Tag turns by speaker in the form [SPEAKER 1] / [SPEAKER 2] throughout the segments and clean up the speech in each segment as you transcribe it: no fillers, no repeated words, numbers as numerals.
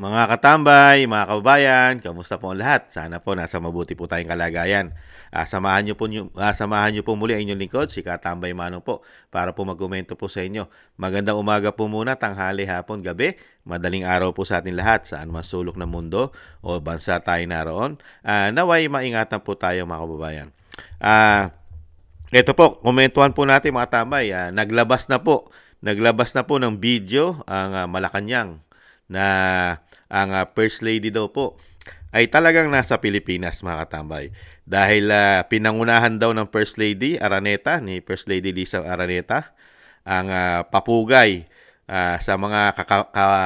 [SPEAKER 1] Mga katambay, mga kababayan, kamusta po ang lahat? Sana po nasa mabuti po tayong kalagayan. Samahan niyo po muli ang inyong lingkod, si Katambay Manong po, para po magkomento po sa inyo. Magandang umaga po muna, tanghali, hapon, gabi, madaling araw po sa atin lahat, saan man sulok ng mundo o bansa tayo naroon. Naway maingatan po tayo mga kababayan. Ito po, komentuhan po natin mga tambay. Naglabas na po ng video ang Malacanang na ang First Lady daw po ay talagang nasa Pilipinas mga katambay. Dahil pinangunahan daw ng First Lady Araneta, ni First Lady Lisa Araneta, ang papugay sa mga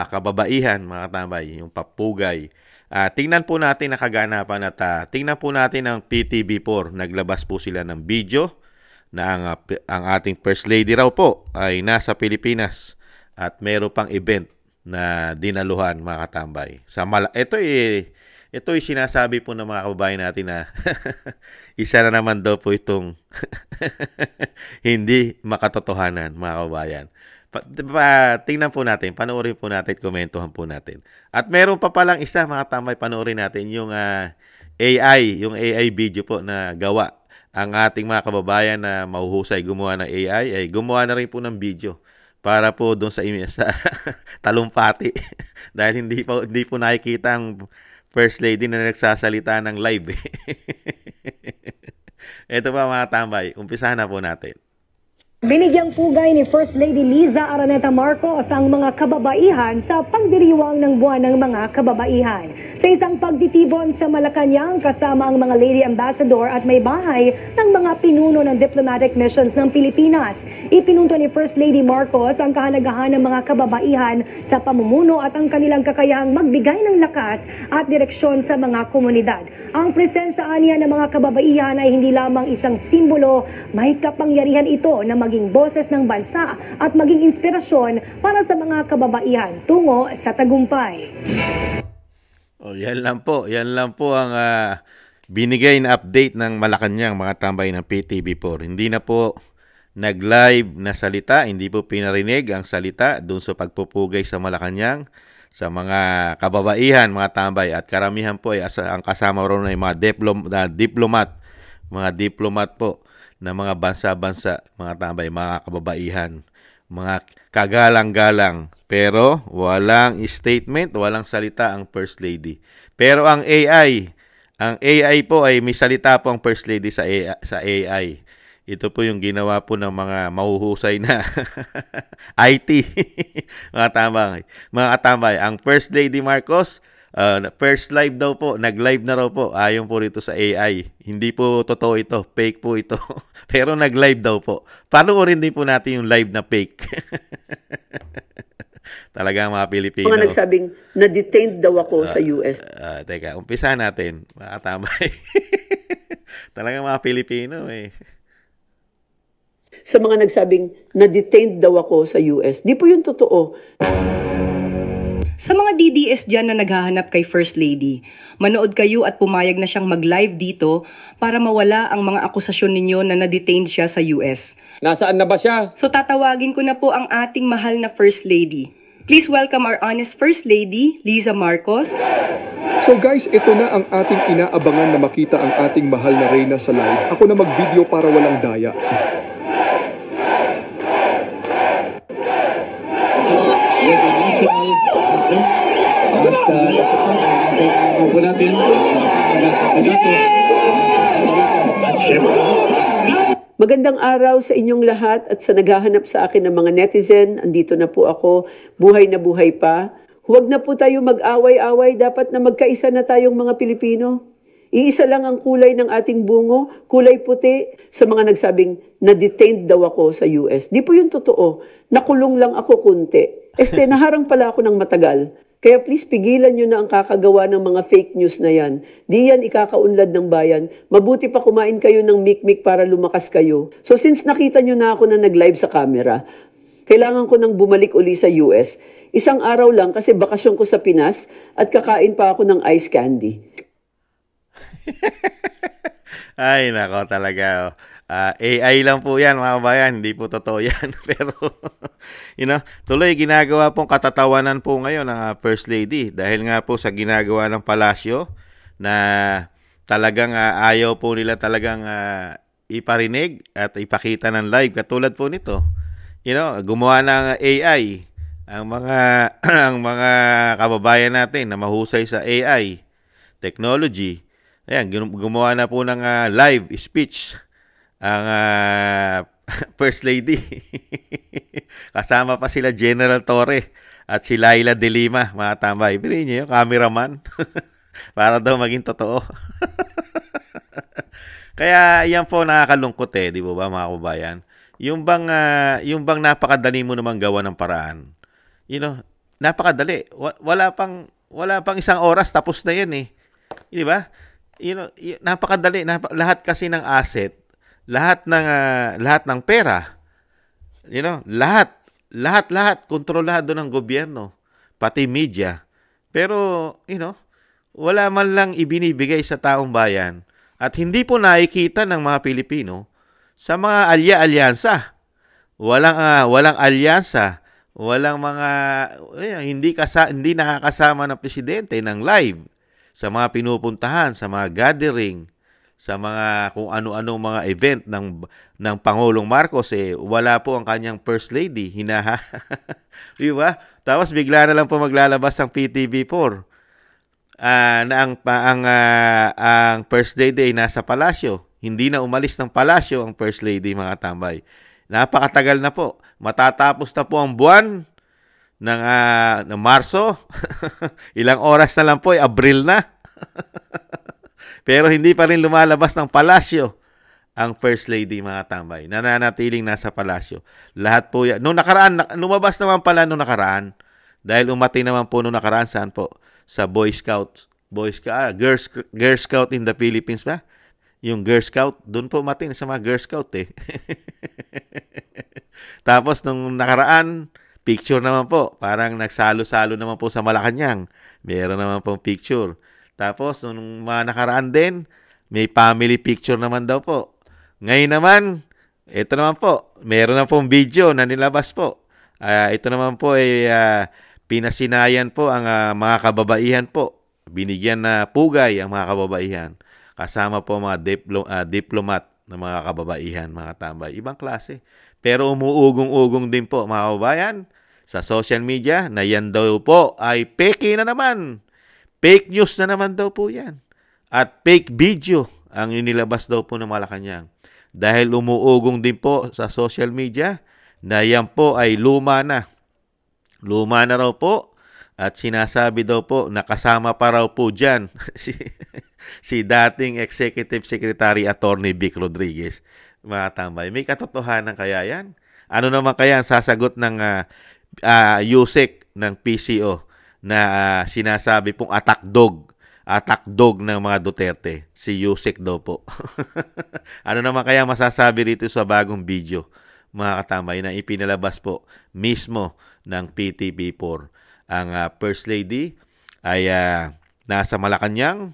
[SPEAKER 1] kababaihan mga katambay, yung papugay. Tingnan po natin ang kaganapan at tingnan po natin ang PTV4. Naglabas po sila ng video na ang ating First Lady raw po ay nasa Pilipinas at meron pang event na dinaluhan mga katambay. Ito ay sinasabi po ng mga kababayan natin na isa na naman daw po itong hindi makatotohanan mga kababayan. Tingnan po natin, panoorin po natin, komentuhan po natin. At meron pa palang isa mga tambay, panoorin natin yung yung AI video po na gawa. Ang ating mga kababayan na mahuhusay gumawa ng AI ay gumawa na rin po ng video para po doon sa talumpati. Dahil hindi po nakikita ang First Lady na nagsasalita ng live. Ito pa mga tambay, umpisahan na po natin.
[SPEAKER 2] Binigyang pugay ni First Lady Liza Araneta Marcos ang mga kababaihan sa pagdiriwang ng Buwan ng Mga Kababaihan. Sa isang pagtitibon sa Malacanang kasama ang mga Lady Ambassador at may bahay ng mga pinuno ng diplomatic missions ng Pilipinas. Ipinunto ni First Lady Marcos ang kahalagahan ng mga kababaihan sa pamumuno at ang kanilang kakayahang magbigay ng lakas at direksyon sa mga komunidad. Ang presensya niya ng mga kababaihan ay hindi lamang isang simbolo, may kapangyarihan ito na maging boses ng bansa at maging inspirasyon para sa mga kababaihan tungo sa tagumpay.
[SPEAKER 1] Yan lang po ang binigay na update ng Malacanang mga tambay ng PTV4. Hindi na po nag-live na salita, hindi po pinarinig ang salita doon sa pagpupugay sa Malacanang sa mga kababaihan mga tambay, at karamihan po ay ang kasama ron ay mga diplomat po na mga bansa-bansa, mga tambay, mga kababaihan, mga kagalang-galang. Pero walang statement, walang salita ang First Lady. Pero ang AI po ay may salita po ang First Lady sa AI. Ito po yung ginawa po ng mga mahuhusay na IT. Mga tambay, ang First Lady Marcos, first live daw po, nag-live na raw po, ayon po rito sa AI. Hindi po totoo ito, fake po ito. Pero nag-live daw po. Panoorin din po natin yung live na fake. Talagang mga Pilipino.
[SPEAKER 3] Mga nagsabing na-detained daw ako sa US.
[SPEAKER 1] Teka, umpisa natin, mga tambay. Talagang mga Pilipino
[SPEAKER 3] Sa mga nagsabing na-detained daw ako sa US. Di po yun totoo.
[SPEAKER 4] Sa mga DDS dyan na naghahanap kay First Lady, manood kayo at pumayag na siyang mag-live dito para mawala ang mga akusasyon ninyo na na-detained siya sa US.
[SPEAKER 5] Nasaan na ba siya?
[SPEAKER 4] So tatawagin ko na po ang ating mahal na First Lady. Please welcome our honest First Lady, Liza Marcos.
[SPEAKER 6] So guys, ito na ang ating inaabangan na makita ang ating mahal na Reyna sa live. Ako na mag-video para walang daya.
[SPEAKER 3] Magandang araw sa inyong lahat at sa naghahanap sa akin ng mga netizen. Andito na po ako, buhay na buhay pa. Huwag na po tayo mag-away-away, dapat na magkaisa na tayong mga Pilipino. Iisa lang ang kulay ng ating bungo, kulay puti. Sa mga nagsabing na-detained daw ako sa US. Di po yun totoo. Nakulong lang ako kunti. Naharang pala ako ng matagal. Kaya please pigilan nyo na ang kakagawa ng mga fake news na yan. Di yan ikakaunlad ng bayan. Mabuti pa kumain kayo ng mikmik para lumakas kayo. So since nakita nyo na ako na nag-live sa camera, kailangan ko nang bumalik uli sa US. Isang araw lang kasi bakasyon ko sa Pinas at kakain pa ako ng ice candy.
[SPEAKER 1] Ay, nako talaga. AI lang po yan, mga kabayan. Hindi po totoo yan. Pero, tuloy ginagawa pong katatawanan po ngayon ng First Lady. Dahil nga po sa ginagawa ng palasyo na talagang ayaw po nila talagang iparinig at ipakita ng live. Katulad po nito, gumawa ng AI. Ang mga ang mga kababayan natin na mahusay sa AI technology, ayan, gumawa na po ng live speech ang First Lady. Kasama pa sila General Torre at si Laila De Lima, mga tambay. Bilhin niyo yung cameraman para daw maging totoo. Kaya yan po nakakalungkot di ba mga kababayan? Yung bang napakadali mo namang gawa ng paraan. Napakadali. Wala pang isang oras tapos na yan Di ba? Napakadali. Lahat kasi ng asset, lahat ng pera, lahat kontrolado ng gobyerno, pati media. Pero, wala man lang ibinibigay sa taong bayan at hindi po nakikita ng mga Pilipino sa mga alyansa. Walang alyansa, walang mga hindi nakakasama ng presidente ng live sa mga pinupuntahan, sa mga gathering, sa mga kung ano-anong mga event ng Pangulong Marcos wala po ang kanyang First Lady, Di ba? Tapos bigla na lang po maglalabas ang PTV4. Na ang First Lady ay nasa palasyo. Hindi na umalis ng palasyo ang First Lady, mga tambay. Napakatagal na po. Matatapos na po ang buwan ng Marso. Ilang oras na lang po, Abril na. Pero hindi pa rin lumalabas ng palasyo ang First Lady, mga tambay. Nananatiling nasa palasyo. Lahat po yan. Nung nakaraan, lumabas naman pala nung nakaraan. Dahil umati naman po nung nakaraan, saan po? Sa Boy Scouts. Girl Scout in the Philippines ba? Yung Girl Scout, doon po umati sa mga Girl Scout Tapos nung nakaraan, picture naman po. Parang nagsalo-salo naman po sa Malacanang. Meron naman pong picture. Tapos, nung mga nakaraan din, may family picture naman daw po. Ngayon naman, ito naman po, meron na pong video na nilabas po. Ito naman po ay pinasinayan po ang mga kababaihan po. Binigyan na pugay ang mga kababaihan. Kasama po mga diplomat na mga kababaihan, mga tambay. Ibang klase. Pero umuugong-ugong din po, mga kababayan, sa social media na yan daw po ay peke na naman. Fake news na naman daw po yan. At fake video ang inilabas daw po ng Malacanang. Dahil umuugong din po sa social media na yan po ay luma na. Luma na raw po. At sinasabi daw po, nakasama pa raw po dyan si dating Executive Secretary Attorney Vic Rodriguez. Mga tambay, may katotohanan kaya yan? Ano naman kaya ang sasagot ng USEC ng PCO? Na sinasabi pong attack dog ng mga Duterte, si Yusek daw po. Ano naman kaya masasabi rito sa bagong video, mga katambay, na ipinalabas po mismo ng PTV4. Ang First Lady ay nasa Malacanang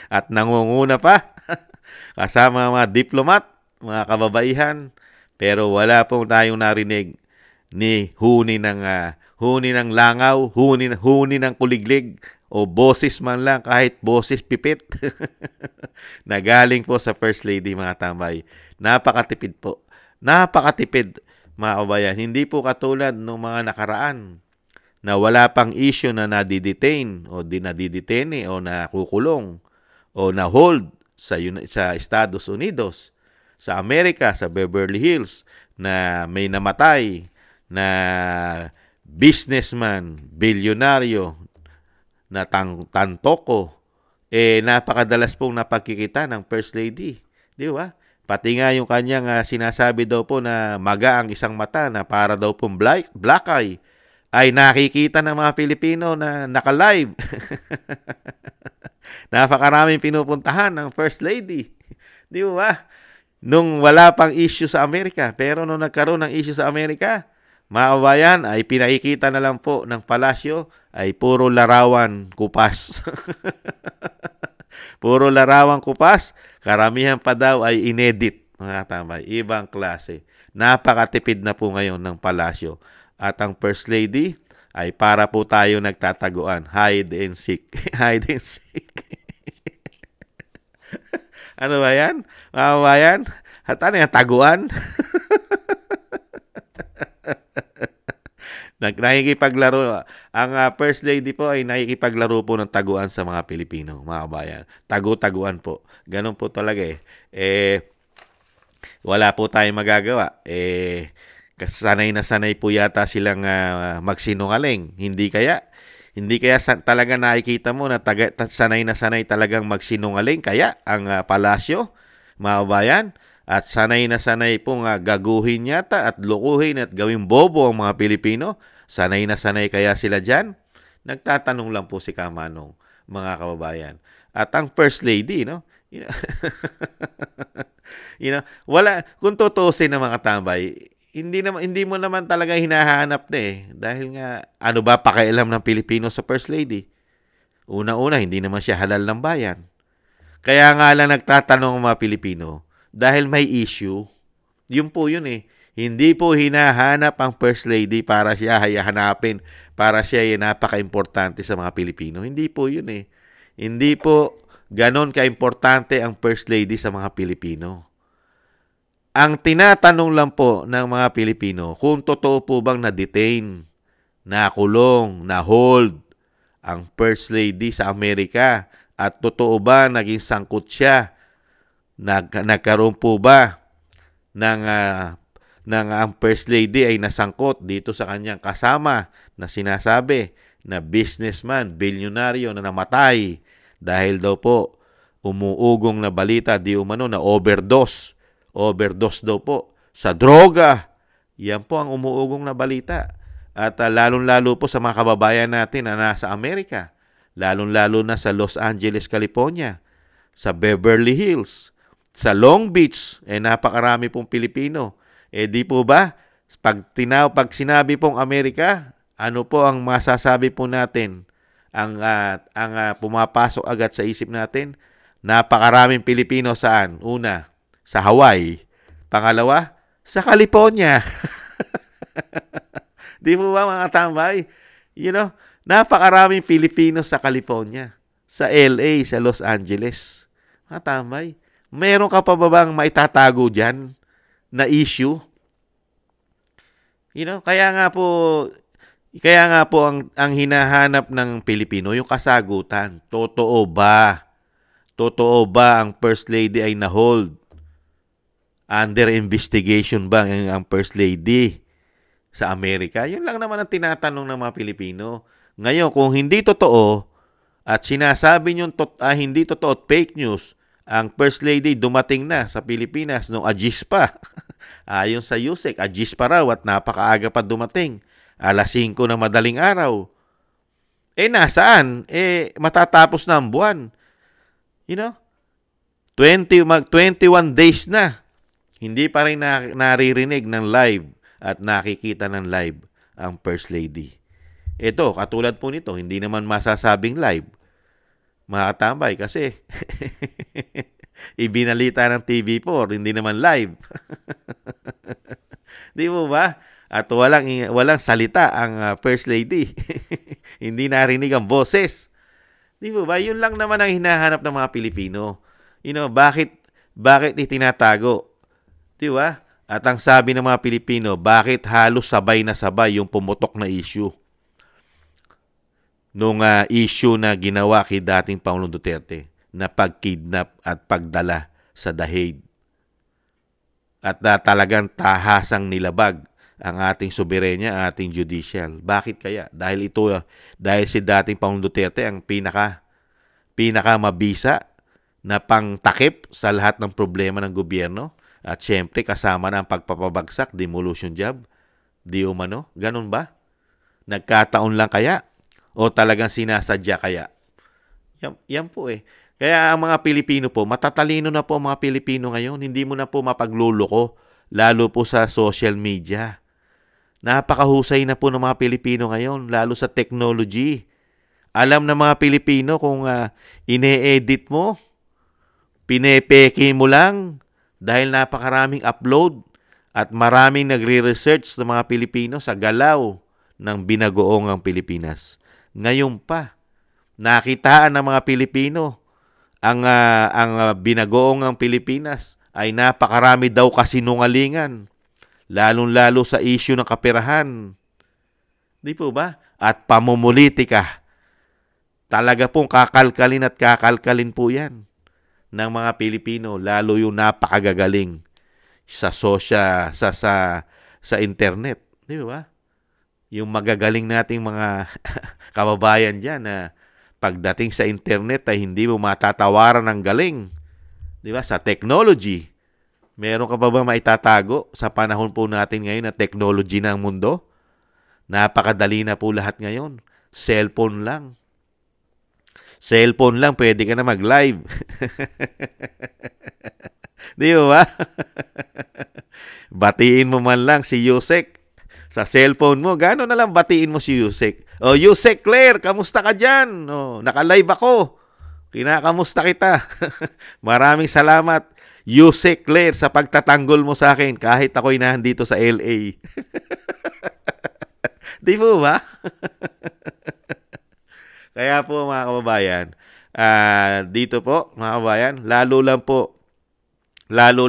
[SPEAKER 1] at nangunguna pa kasama mga diplomat, mga kababaihan, pero wala pong tayong narinig ni huni ng langaw, huni ng kuliglig, o boses man lang, kahit boses pipit, na galing po sa First Lady, mga tambay. Napakatipid po. Napakatipid, mga kabayan. Hindi po katulad ng mga nakaraan na wala pang issue na nadidetain o dinadidetene o nakukulong o na-hold sa Estados Unidos, sa Amerika, sa Beverly Hills, na may namatay na businessman, bilyonaryo, na tantoko, napakadalas pong napagkikita ng First Lady. Di ba? Pati nga yung kanyang sinasabi daw po na maga ang isang mata na para daw pong black eye, ay nakikita ng mga Pilipino na naka-live. Napakaraming pinupuntahan ng First Lady. Di ba? Nung wala pang issue sa Amerika, pero nung nagkaroon ng issue sa Amerika, mga kabayan, ay pinakikita na lang po ng palasyo ay puro larawan kupas. Puro larawan kupas, Karamihan pa daw ay inedit, mga katambay. Ibang klase. Napakatipid na po ngayon ng palasyo. At ang First Lady ay para po tayo nagtataguan. Hide and seek. Hide and seek. Ano ba yan? Mga kabayan? At ano yan? Taguan? Nakikipaglaro. Ang First Lady po ay nakikipaglaro po ng taguan sa mga Pilipino, mga kabayan. Tagu-taguan po. Ganun po talaga wala po tayong magagawa. Sanay na sanay po yata silang magsinungaling. Hindi kaya talaga nakikita mo na sanay na sanay talagang magsinungaling kaya ang palasyo, mga kabayan. At sanay na sanay pong gaguhin yata at lukuhin at gawing bobo ang mga Pilipino. Sanay na sanay kaya sila dyan? Nagtatanong lang po si Kamanong, mga kababayan. At ang First Lady, no? Wala, kung tutusin ng mga tambay, hindi mo naman talaga hinahanap na Dahil nga, ano ba pakialam ng Pilipino sa First Lady? Una-una, hindi naman siya halal ng bayan. Kaya nga lang nagtatanong ang mga Pilipino, dahil may issue. Yun po yun Hindi po hinahanap ang First Lady para siya hanapin, para siya ay napaka-importante sa mga Pilipino. Hindi po yun Hindi po ganon ka-importante ang First Lady sa mga Pilipino. Ang tinatanong lang po ng mga Pilipino, kung totoo po bang na-detain, nakulong, na-hold ang First Lady sa Amerika at totoo ba naging sangkot siya? Nagkaroon po ba ng ang First Lady ay nasangkot dito sa kanyang kasama na sinasabi na businessman, bilyonaryo na namatay dahil daw po umuugong na balita di umano na overdose daw po sa droga. Yan po ang umuugong na balita. At lalong-lalo po sa mga kababayan natin na nasa Amerika, lalong-lalo na sa Los Angeles, California, sa Beverly Hills, sa Long Beach, napakarami pong Pilipino. Di po ba, pag sinabi pong Amerika, ano po ang masasabi po natin? Ang pumapasok agad sa isip natin, napakaraming Pilipino saan? Una, sa Hawaii. Pangalawa, sa California. Di po ba mga tambay? Napakaraming Pilipino sa California, sa LA, sa Los Angeles. Mga tambay. Meron ka pa ba bang maitatago dyan na issue? Kaya nga po ang hinahanap ng Pilipino, yung kasagutan. Totoo ba? Totoo ba ang First Lady ay na-hold? Under investigation ba ang First Lady sa Amerika? Yun lang naman ang tinatanong ng mga Pilipino. Ngayon, kung hindi totoo at sinasabi nyo hindi totoo at fake news, ang First Lady dumating na sa Pilipinas nung Agis pa. Ayon sa USEC, Agis pa raw at napakaaga pa dumating. 5:00 na madaling araw. Nasaan? Matatapos na ang buwan. 21 days na. Hindi pa rin naririnig ng live at nakikita ng live ang First Lady. Ito, katulad po nito, hindi naman masasabing live. Mga katambay, kasi ibinalita ng TV4, hindi naman live. Di mo ba? At walang salita ang First Lady. Hindi narinig ang boses. Di mo ba? Yun lang naman ang hinahanap ng mga Pilipino. Bakit itinatago? Di ba? At ang sabi ng mga Pilipino, bakit halos sabay na sabay yung pumutok na issue? Nung issue na ginawa kay dating Pangulong Duterte na pagkidnap at pagdala sa Dahig. At talagang tahasang nilabag ang ating soberenya, ating judicial. Bakit kaya? Dahil si dating Pangulong Duterte ang pinaka mabisa na pangtakip sa lahat ng problema ng gobyerno. At syempre kasama na ang pagpapabagsak, demolition job. Di umano? Ganun ba? Nagkataon lang kaya? O talagang sinasadya kaya? Yan po Kaya ang mga Pilipino po, matatalino na po ang mga Pilipino ngayon. Hindi mo na po mapagluloko, lalo po sa social media. Napakahusay na po ng mga Pilipino ngayon, lalo sa technology. Alam ng mga Pilipino kung ine-edit mo, pinepeke mo lang dahil napakaraming upload at maraming nagre-research ng mga Pilipino sa galaw ng binagoongang Pilipinas. Ngayon pa, nakitaan ng mga Pilipino ang binagoongang Pilipinas ay napakarami daw kasinungalingan, lalong-lalo sa issue ng kaperahan. Di po ba? At pamumulitika. Talaga pong kakalkalin at kakalkalin po yan ng mga Pilipino, lalo yung napakagagaling sa internet, di ba? Yung magagaling nating mga kababayan diyan na pagdating sa internet ay hindi mo matatawaran ng galing, di ba? Sa technology, meron ka ba maitatago sa panahon po natin ngayon na technology na ang mundo? Napakadali na po lahat ngayon. Cellphone lang. Cellphone lang, pwede ka na mag-live. Di ba? Batiin mo man lang si Yusek sa cellphone mo. Gano'n na lang batiin mo si Yusek. O, Yusek Claire, kamusta ka dyan? O, naka-live ako. Kinakamusta kita. Maraming salamat, Yusek Claire, sa pagtatanggol mo sa akin kahit ako'y nandito sa LA. Di po ba? Kaya po mga kababayan, dito po mga kababayan, lalo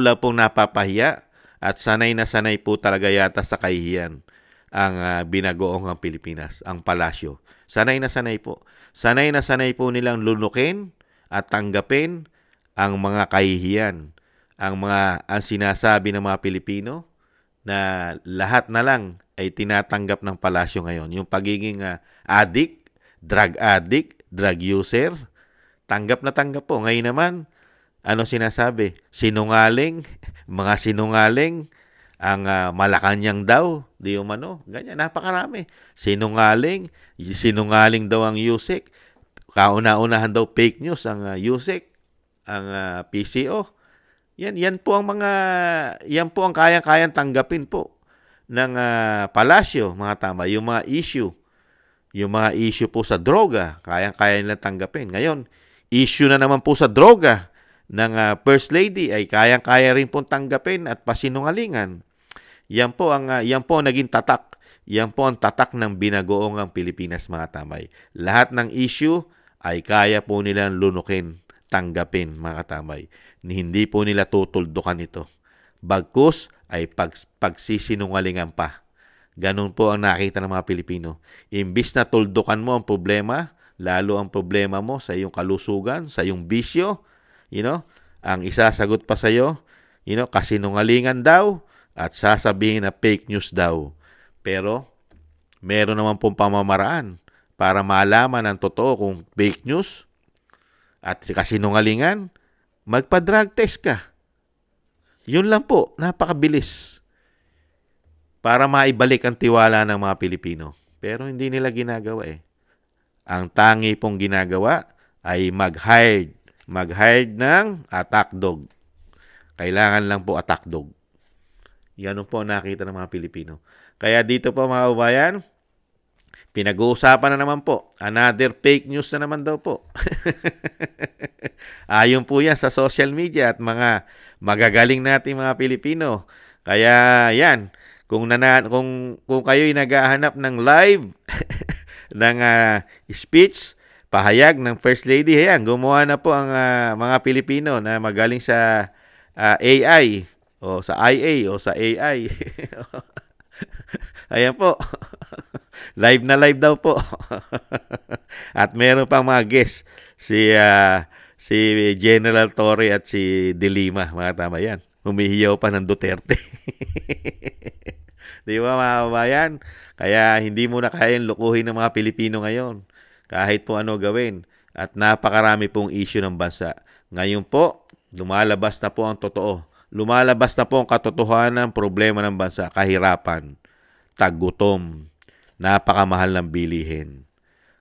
[SPEAKER 1] lang pong napapahiya at sanay na sanay po talaga yata sa kahihiyan ang binagoong Pilipinas, ang palasyo. Sanay na sanay po. Sanay na sanay po nilang lunukin at tanggapin ang mga kahihiyan, ang sinasabi ng mga Pilipino na lahat na lang ay tinatanggap ng palasyo ngayon. Yung pagiging drug user, tanggap na tanggap po. Ngayon naman, ano sinasabi? Sinungaling, mga sinungaling, ang Malacanang daw, di umano, ganyan, napakarami. Sinungaling daw ang Yusek, kauna-unahan daw fake news ang Yusek, ang PCO. Yan po ang kayang-kayang tanggapin po ng palasyo, mga tama, yung mga issue po sa droga, kayang-kaya nilang tanggapin. Ngayon, issue na naman po sa droga ng First Lady ay kayang-kaya rin pong tanggapin at pasinungalingan. Yan po ang naging tatak. Yan po ang tatak ng binagoong Pilipinas, mga tamay. Lahat ng issue ay kaya po nilang lunukin, tanggapin, mga tamay. Hindi po nila tutuldukan ito. Bagkus ay pagsisinungalingan pa. Ganun po ang nakita ng mga Pilipino. Imbis na tuldukan mo ang problema, lalo ang problema mo sa iyong kalusugan, sa iyong bisyo, ang isasagot pa sa iyo, kasinungalingan daw at sasabihin na fake news daw. Pero meron naman pong pamamaraan para malaman ang totoo kung fake news at kasinungalingan, magpa-drug test ka. Yun lang po, napakabilis para maibalik ang tiwala ng mga Pilipino. Pero hindi nila ginagawa eh. Ang tangi pong ginagawa ay mag-hide ng attack dog. Kailangan lang po attack dog. Yan po nakita ng mga Pilipino. Kaya dito po mga kababayan, pinag-uusapan na naman po. Another fake news na naman daw po. Ayon po yan sa social media at mga magagaling nating mga Pilipino. Kaya yan, kung kayo'y naghahanap ng live ng speech, pahayag ng First Lady, ayan, gumawa na po ang mga Pilipino na magaling sa AI o sa IA o sa AI. Ayan po. Live na live daw po. At meron pang mga guest, si General Torre at si De Lima, mga tama yan. Humihiyaw pa ng Duterte. Di ba mga kababayan? Kaya hindi mo na kayang lukuhin ng mga Pilipino ngayon. Kahit po ano gawin. At napakarami pong issue ng bansa. Ngayon po, lumalabas na po ang totoo. Lumalabas na po ang katotohanan ng problema ng bansa. Kahirapan, taggutom, napakamahal ng bilihin,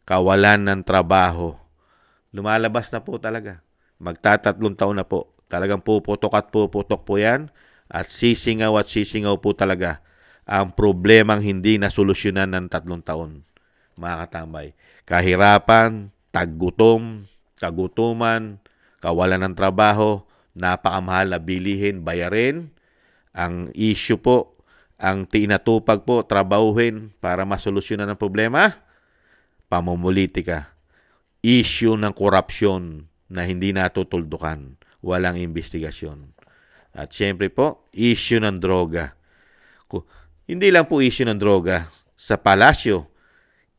[SPEAKER 1] kawalan ng trabaho. Lumalabas na po talaga. Magtatatlong taon na po. Talagang puputok at puputok po yan. At sisingaw po talaga ang problemang hindi nasolusyonan ng 3 taon. Mga katambay. Kahirapan, taggutom, kagutuman, kawalan ng trabaho, napakamahal na bilihin, bayarin. Ang issue po, ang tinatupag po, trabahuhin para masolusyonan ang problema, pamumulitika. Issue ng korupsyon na hindi natutuldukan, walang investigasyon. At syempre po, issue ng droga. Hindi lang po issue ng droga. Sa palasyo,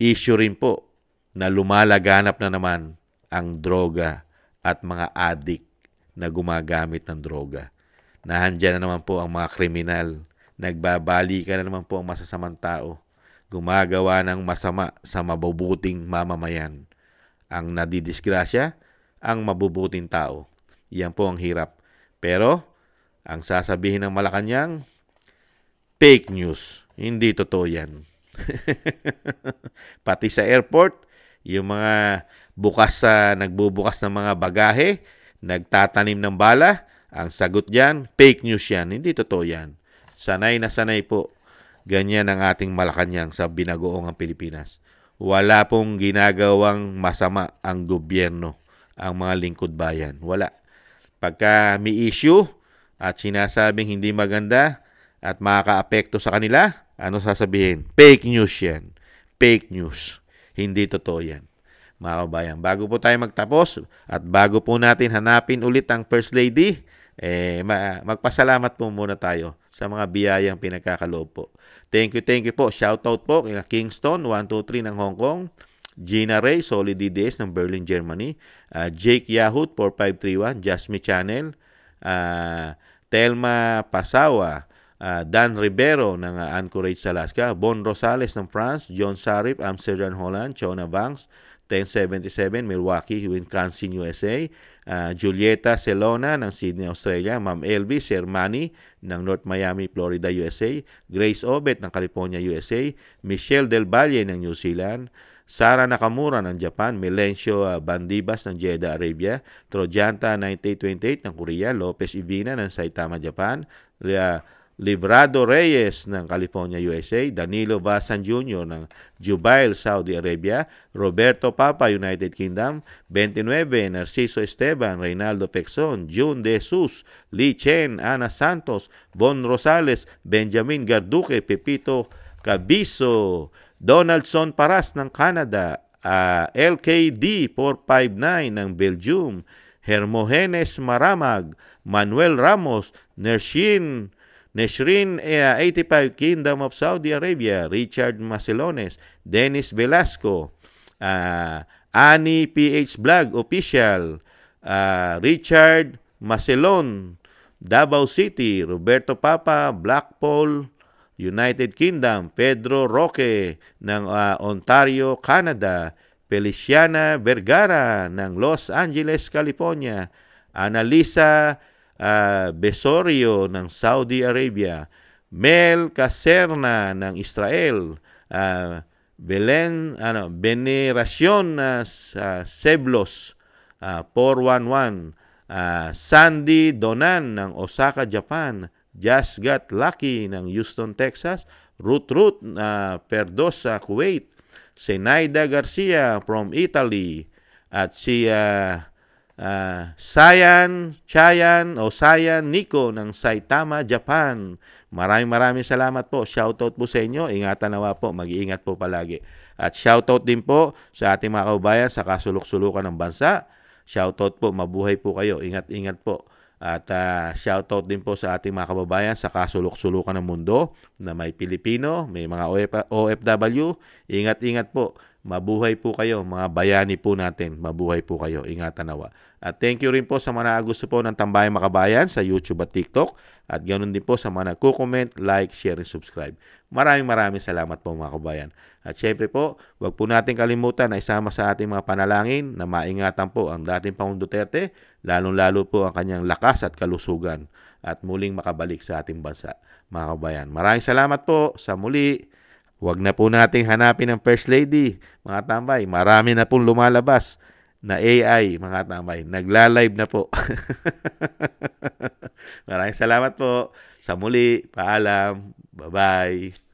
[SPEAKER 1] issue rin po na lumalaganap na naman ang droga at mga adik na gumagamit ng droga. Nahandyan na naman po ang mga kriminal. Nagbabalikan na naman po ang masasamang tao. Gumagawa ng masama sa mabubuting mamamayan. Ang nadidisgrasya, ang mabubuting tao. Yan po ang hirap. Pero, ang sasabihin ng Malacanang, fake news. Hindi totoo yan. Pati sa airport, yung mga nagbubukas ng mga bagahe, nagtatanim ng bala, ang sagot dyan, fake news yan. Hindi totoo yan. Sanay na sanay po. Ganyan ang ating Malacanang sa binagoong ang Pilipinas. Wala pong ginagawang masama ang gobyerno, ang mga lingkod bayan. Wala. Pagka may issue at sinasabing hindi maganda at makaka-apekto sa kanila, ano sasabihin? Fake news yan. Fake news. Hindi totoo yan. Mga kabayan, bago po tayo magtapos at bago po natin hanapin ulit ang First Lady, magpasalamat po muna tayo sa mga biyayang pinagkakaloob po. Thank you po. Shoutout po kina Kingston 123 ng Hong Kong, Gina Ray, Solid DDS ng Berlin, Germany, Jake Yahut 4531, Jasmine Channel, Telma Pasawa, Dan Rivero ng Anchorage, Alaska, Bon Rosales ng France, John Sarip, Amsterdam, Holland, Chona Banks, 1077, Milwaukee, Wisconsin, USA, Julieta Celona ng Sydney, Australia, Ma'am Elvis Sermani ng North Miami, Florida, USA, Grace Obet ng California, USA, Michelle Del Valle ng New Zealand, Sara Nakamura ng Japan, Melencio Bandibas ng Jeddah, Arabia, Trojanta 9828 ng Korea, Lopez Ivina ng Saitama, Japan, Librado Reyes ng California, USA, Danilo Basan Jr. ng Jubail, Saudi Arabia, Roberto Papa, United Kingdom, 29, Narciso Esteban, Reynaldo Pexon, June De Jesus, Lee Chen, Ana Santos, Bon Rosales, Benjamin Garduque, Pepito Cabiso, Donaldson Paras ng Canada, LKD 459 ng Belgium, Hermogenes Maramag, Manuel Ramos, Neshrin 85 Kingdom of Saudi Arabia, Richard Macelones, Dennis Velasco, Ani PH Vlog Official, Richard Macelon, Davao City, Roberto Papa, Blackpool, United Kingdom, Pedro Roque ng Ontario, Canada, Feliciana Vergara ng Los Angeles, California, Analisa Besorio ng Saudi Arabia, Mel Caserna ng Israel, Veneracion Seblos 411, Sandy Donan ng Osaka, Japan, Just Got Lucky ng Houston, Texas, Ruth Perdosa, Kuwait, Zenaida Garcia from Italy, at si Sayan Nico ng Saitama, Japan. Maraming salamat po. Shoutout po sa inyo. Ingatan nawa po. Mag-iingat po palagi. At shoutout din po sa ating mga kababayan sa kasulok-sulukan ng bansa. Shoutout po. Mabuhay po kayo. Ingat po. At shoutout din po sa ating mga kababayan sa kasulok-sulukan ng mundo na may Pilipino, may mga OFW. Ingat po. Mabuhay po kayo, mga bayani po natin. Mabuhay po kayo. Ingatan nawa. At thank you rin po sa mga gusto po ng Tambayang Makabayan sa YouTube at TikTok. At ganoon din po sa mga nagko-comment, like, share, and subscribe. Maraming salamat po mga kabayan. At syempre po, huwag po natin kalimutan na isama sa ating mga panalangin na maingatan po ang dating Pangulong Duterte, lalong-lalo po ang kanyang lakas at kalusugan at muling makabalik sa ating bansa. Mga kabayan, maraming salamat po sa muli. Huwag na po nating hanapin ang First Lady, mga tambay. Marami na pong lumalabas na AI, mga tambay. Nagla-live na po. Maraming salamat po. Sa muli, paalam. Bye-bye.